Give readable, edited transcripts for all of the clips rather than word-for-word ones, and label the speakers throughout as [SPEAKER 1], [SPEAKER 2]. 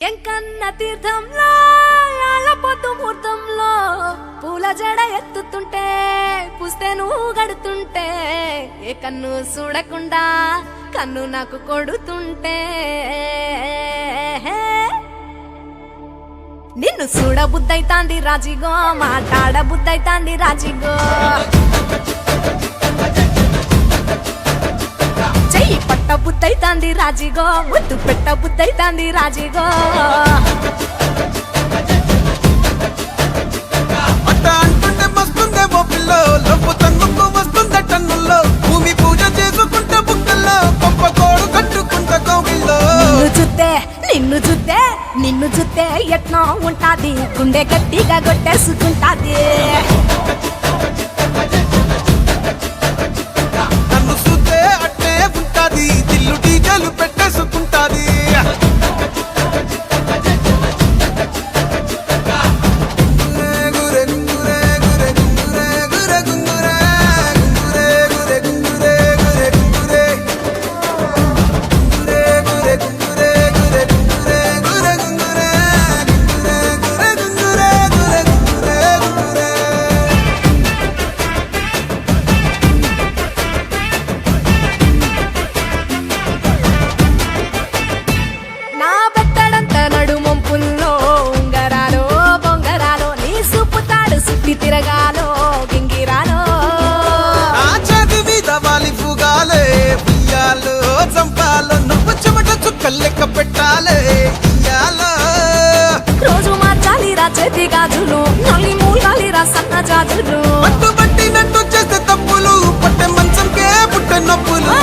[SPEAKER 1] ఎంకన్న తీర్థంలో పొద్దు ముహూర్తంలో పూల జడ ఎత్తుతుంటే పుస్తే నువ్వు గడుతుంటే ఏ కన్ను చూడకుండా కన్ను నాకు కొడుతుంటే నిన్ను చూడబుద్దైతాంది రాజిగో మాట్లాడబుద్దైతాంది రాజిగో చెయ్యి పట్ట బుద్దైతాంది రాజిగో ముద్దు పెట్ట బుద్దైతాంది రాజిగో
[SPEAKER 2] అంటుంటే మస్తుందేమో పిల్లో లోపు తన్నుకు వస్తుందే టన్నుల్లో భూమి పూజ చేసుకుంటే బుక్కల్లో గొప్ప కోడు కట్టుకుంటే కోవిల్లో
[SPEAKER 1] నిన్ను చూస్తే ఎట్నో ఉంటాది గుండె గట్టిగా కొట్టేసుకుంటాది
[SPEAKER 2] నన్ను చూస్తే అట్టే ఉంటాది దిల్లు డీజలు పెట్టేసుకుంటాది
[SPEAKER 1] తిరగాలో గింగిరాలో
[SPEAKER 2] ఆ చది మీద వాలి పుగాలే బియ్యాలో చంపాలో నువ్వు చెమట చుక్కలు లెక్క పెట్టాలే ఇయ్యాలో
[SPEAKER 1] రోజు మార్చాలి రా చేతి గాజులు నల్లి మూలాలి రా సన్న జాజులు
[SPEAKER 2] పట్టు పట్టినట్టు చేస్తే తప్పులు పట్టే మంచంకే పుట్టే నొప్పులు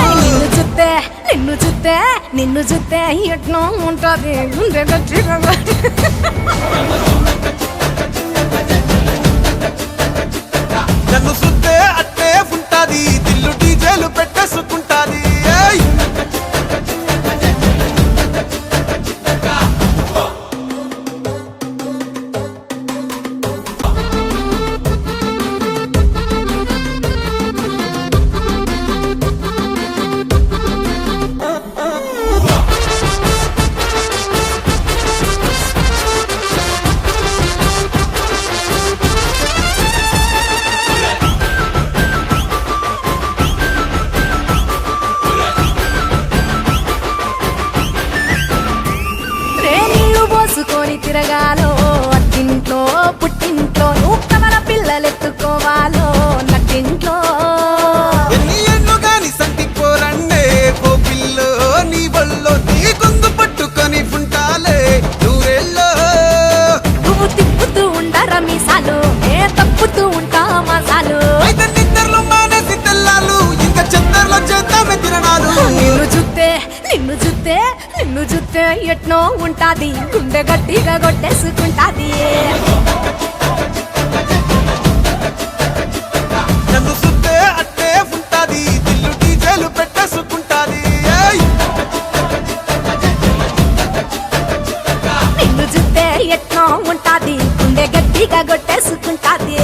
[SPEAKER 1] నిన్ను చూస్తే ఎట్నో ఉంటది గుండె గట్టిగా
[SPEAKER 2] నన్ను సుత్తే అట్టే ఉంటాది దిల్లు డీజేలు పెట్టేసుకుంటాది
[SPEAKER 1] తిరగాలో అట్టింట్లో పుట్టింట్లో నూకమల పిల్లలెత్తుకోవాలో నట్టింట్లో
[SPEAKER 2] ఎన్ని ఎన్ను గాని సంటిపోరండే ఓ పిల్లో నీ వల్లో నీ గొంతు పట్టుకొని ఉంటాలే నూరేళ్ళో
[SPEAKER 1] నువ్వు తిప్పుతూ ఉండరా మీసాలు ఏ తప్పుతూ ఉంటా మసాలు
[SPEAKER 2] అయితే నిద్రలో మానేసి తెల్లాలు ఇంకా చెత్తర్లో చేద్దామే తిరణాలు
[SPEAKER 1] నిన్ను చూస్తే ఎట్నో ఉంటాది గుండె గట్టిగా కొట్టేసుకుంటాది
[SPEAKER 2] నన్ను సుత్తే అట్టే ఉంటాది దిల్లు డీజేలు పెట్టేసుకుంటాది
[SPEAKER 1] నిన్ను చూస్తే ఎట్నో ఉంటాది గుండె గట్టిగా కొట్టేసుకుంటాది